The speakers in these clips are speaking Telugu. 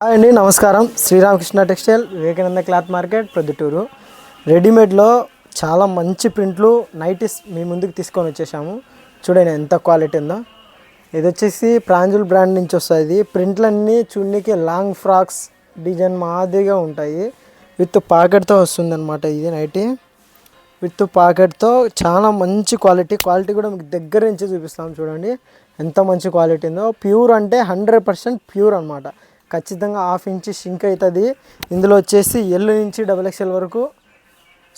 అండి నమస్కారం. Sriramakrishna textile, Vivekananda cloth market, Proddatur. రెడీమేడ్లో చాలా మంచి ప్రింట్లు నైటీస్ మీ ముందుకు తీసుకొని వచ్చేసాము. చూడండి ఎంత క్వాలిటీ ఉందో. ఇది వచ్చేసి ప్రాంజుల్ బ్రాండ్ నుంచి వస్తుంది. ప్రింట్లన్నీ చున్నీకి లాంగ్ ఫ్రాక్స్ డిజైన్ మాదిరిగా ఉంటాయి. విత్ పాకెట్తో వస్తుంది అనమాట. ఇది నైటీ విత్ పాకెట్తో చాలా మంచి క్వాలిటీ కూడా మీకు దగ్గర నుంచి చూపిస్తాము. చూడండి ఎంత మంచి క్వాలిటీ ఉందో. ప్యూర్ అంటే 100% ప్యూర్ అనమాట. ఖచ్చితంగా 1/2 ఇంచ్ షింక్ అవుతుంది. ఇందులో వచ్చేసి ఎల్ నుంచి XXL వరకు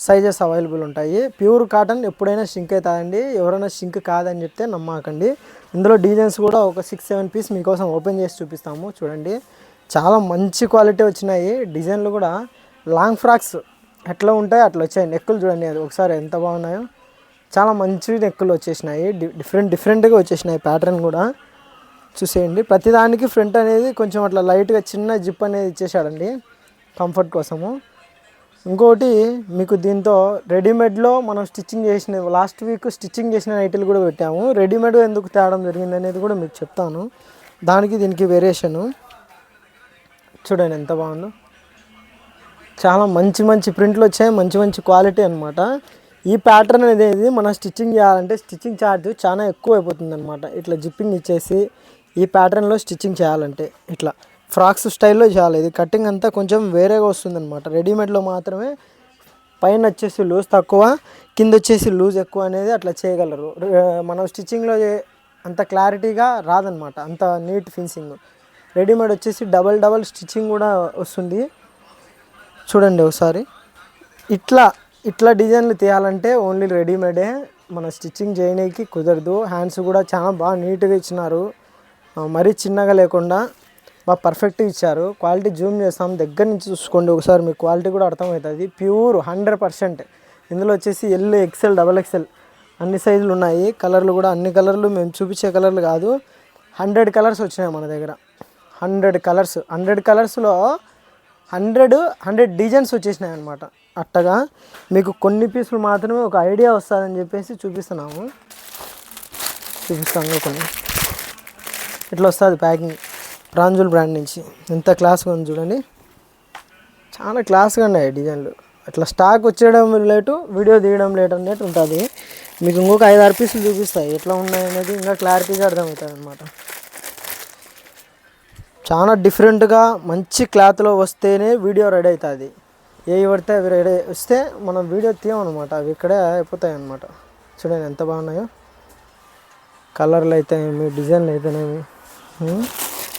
సైజెస్ అవైలబుల్ ఉంటాయి. ప్యూర్ కాటన్ ఎప్పుడైనా షింక్ అవుతుందండి. ఎవరైనా షింక్ కాదని చెప్తే నమ్మకండి. ఇందులో డిజైన్స్ కూడా ఒక 6-7 పీస్ మీకోసం ఓపెన్ చేసి చూపిస్తాము. చూడండి చాలా మంచి క్వాలిటీ వచ్చినాయి. డిజైన్లు కూడా లాంగ్ ఫ్రాక్స్ ఎట్లా ఉంటాయి అట్లా వచ్చాయి. నెక్కులు చూడండి అది ఒకసారి ఎంత బాగున్నాయో. చాలా మంచి నెక్కులు వచ్చేసినాయి. డిఫరెంట్గా వచ్చేసినాయి. ప్యాటర్న్ కూడా చూసేయండి. ప్రతిదానికి ఫ్రంట్ అనేది కొంచెం అట్లా లైట్గా చిన్న జిప్ అనేది ఇచ్చేసాడండి కంఫర్ట్ కోసము. ఇంకోటి మీకు దీంతో రెడీమేడ్లో మనం స్టిచ్చింగ్ చేసిన లాస్ట్ వీక్ స్టిచ్చింగ్ చేసిన నైటీలు కూడా పెట్టాము. రెడీమేడ్ ఎందుకు తేవడం జరిగింది అనేది కూడా మీకు చెప్తాను. దీనికి వేరియేషను చూడండి ఎంత బాగుందో. చాలా మంచి ప్రింట్లు వచ్చాయి. మంచి క్వాలిటీ అనమాట. ఈ ప్యాటర్న్ అనేది మనం స్టిచ్చింగ్ చేయాలంటే స్టిచ్చింగ్ ఛార్జ్ చాలా ఎక్కువ అయిపోతుంది అనమాట. ఇట్లా జిప్పింగ్ ఇచ్చేసి ఈ ప్యాటర్న్లో స్టిచ్చింగ్ చేయాలంటే ఇట్లా ఫ్రాక్స్ స్టైల్లో చేయాలి. ఇది కటింగ్ అంతా కొంచెం వేరేగా వస్తుంది అనమాట. రెడీమేడ్లో మాత్రమే పైన వచ్చేసి లూజ్ తక్కువ, కింద వచ్చేసి లూజ్ ఎక్కువ అనేది అట్లా చేయగలరు. మనం స్టిచ్చింగ్లో అంత క్లారిటీగా రాదనమాట, అంత నీట్ ఫినిషింగ్. రెడీమేడ్ వచ్చేసి డబల్ స్టిచ్చింగ్ కూడా వస్తుంది. చూడండి ఒకసారి. ఇట్లా డిజైన్లు తీయాలంటే ఓన్లీ రెడీమేడే. మన స్టిచ్చింగ్ చేయడానికి కుదరదు. హ్యాండ్స్ కూడా చాలా బాగా నీట్గా ఇచ్చినారు. మరీ చిన్నగా లేకుండా బాగా పర్ఫెక్ట్గా ఇచ్చారు. క్వాలిటీ జూమ్ చేస్తాం, దగ్గర నుంచి చూసుకోండి ఒకసారి, మీకు క్వాలిటీ కూడా అర్థమవుతుంది. ప్యూర్ 100%. ఇందులో వచ్చేసి ఎల్, XL, XXL అన్ని సైజులు ఉన్నాయి. కలర్లు కూడా అన్ని కలర్లు మేము చూపించే కలర్లు కాదు. 100 కలర్స్ వచ్చినాయి మన దగ్గర. 100 కలర్స్లో 100 డిజైన్స్ వచ్చేసినాయి అనమాట. అట్టగా మీకు కొన్ని పీసులు మాత్రమే ఒక ఐడియా వస్తుందని చెప్పేసి చూపిస్తాము కొన్ని. ఇట్లా వస్తుంది ప్యాకింగ్ ప్రాంజుల్ బ్రాండ్ నుంచి. ఎంత క్లాస్గా ఉంది చూడండి. చాలా క్లాస్గా ఉన్నాయి డిజైన్లు. అట్లా స్టాక్ వచ్చేయడం లేటు, వీడియో తీయడం లేట్ అన్నట్టు ఉంటుంది. మీకు ఇంకొక 5-6 పీసులు చూపిస్తాయి ఎట్లా ఉన్నాయి అనేది, ఇంకా క్లారిటీగా అర్థమవుతుంది అనమాట. చాలా డిఫరెంట్గా మంచి క్లాత్లో వస్తేనే వీడియో రెడీ అవుతుంది. ఏవి పడితే అవి రెడీ వస్తే మనం వీడియో తీయమన్నమాట. అవి ఇక్కడే అయిపోతాయి అన్నమాట. చూడండి ఎంత బాగున్నాయో. కలర్లు అయితేనేమి, డిజైన్లు అయితేనేమి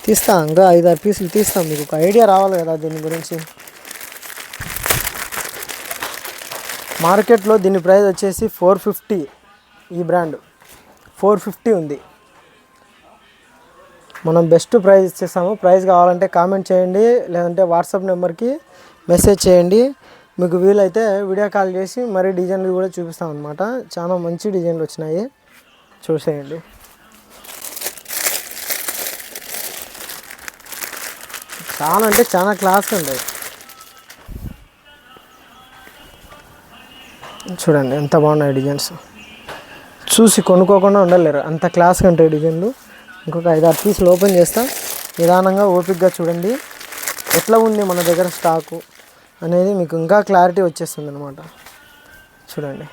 తీస్తాం. ఇంకా 5-6 పీసులు తీస్తాం. మీకు ఒక ఐడియా రావాలి కదా దీని గురించి. మార్కెట్లో దీని ప్రైస్ వచ్చేసి 450. ఈ బ్రాండ్ 450 ఉంది. మనం బెస్ట్ ప్రైస్ ఇచ్చేస్తాము. ప్రైస్ కావాలంటే కామెంట్ చేయండి, లేదంటే వాట్సాప్ నెంబర్కి మెసేజ్ చేయండి. మీకు వీలైతే వీడియో కాల్ చేసి మరీ డిజైన్లు కూడా చూపిస్తాం అనమాట. చాలా మంచి డిజైన్లు వచ్చినాయి, చూసేయండి. చాలా అంటే చాలా క్లాస్గా ఉంటాయి. చూడండి ఎంత బాగున్నాయి డిజైన్స్. చూసి కొనుక్కోకుండా ఉండలేరు, అంత క్లాస్గా ఉంటాయి డిజైన్లు. ఇంకొక 5-6 పీసులు ఓపెన్ చేస్తా. నిదానంగా ఓపికగా చూడండి ఎట్లా ఉంది మన దగ్గర స్టాకు అనేది, మీకు ఇంకా క్లారిటీ వచ్చేస్తుంది అనమాట. చూడండి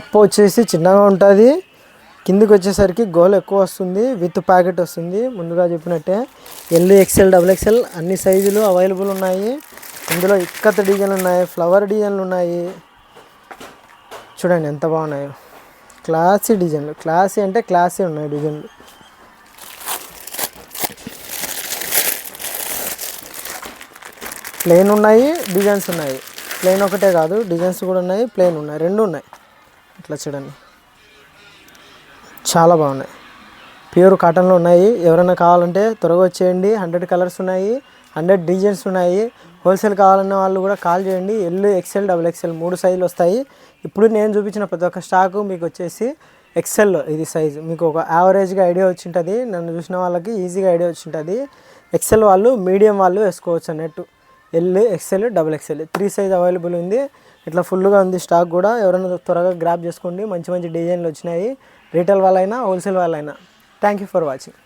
అప్పు వచ్చేసి చిన్నగా ఉంటుంది, కిందికి వచ్చేసరికి గోల్ ఎక్కువ వస్తుంది, విత్ ప్యాకెట్ వస్తుంది. ముందుగా చెప్పినట్టే ఎల్, XL, XXL అన్ని సైజులు అవైలబుల్ ఉన్నాయి. ఇందులో ఇక్కత్ డిజైన్లు ఉన్నాయి, ఫ్లవర్ డిజైన్లు ఉన్నాయి. చూడండి ఎంత బాగున్నాయో. క్లాసీ డిజైన్లు, క్లాసీ అంటే క్లాసీ ఉన్నాయి డిజైన్లు. ప్లెయిన్ ఉన్నాయి, డిజైన్స్ ఉన్నాయి. ప్లెయిన్ ఒకటే కాదు, డిజైన్స్ కూడా ఉన్నాయి, ప్లెయిన్ ఉన్నాయి, రెండు ఉన్నాయి. ఇట్లా చూడండి చాలా బాగున్నాయి. ప్యూర్ కాటన్లో ఉన్నాయి. ఎవరైనా కావాలంటే త్వరగా వచ్చేయండి. 100 కలర్స్ ఉన్నాయి, 100 డిజైన్స్ ఉన్నాయి. హోల్సేల్ కావాలన్న వాళ్ళు కూడా కాల్ చేయండి. ఎల్, XL, XXL 3 సైజులు వస్తాయి. ఇప్పుడు నేను చూపించిన ప్రతి ఒక్క స్టాకు మీకు వచ్చేసి XL ఇది సైజు. మీకు ఒక యావరేజ్గా ఐడియా వచ్చి ఉంటుంది. నన్ను చూసిన వాళ్ళకి ఈజీగా ఐడియా వచ్చి ఉంటుంది. XL వాళ్ళు, మీడియం వాళ్ళు వేసుకోవచ్చు అన్నట్టు. L, XL, XXL 3 size available ఉంది. ఇట్లా ఫుల్గా ఉంది స్టాక్ కూడా. ఎవరైనా త్వరగా గ్రాప్ చేసుకోండి. మంచి డిజైన్లు వచ్చినాయి. రీటైల్ వాళ్ళైనా, హోల్సేల్ వాళ్ళైనా. Thank you for watching.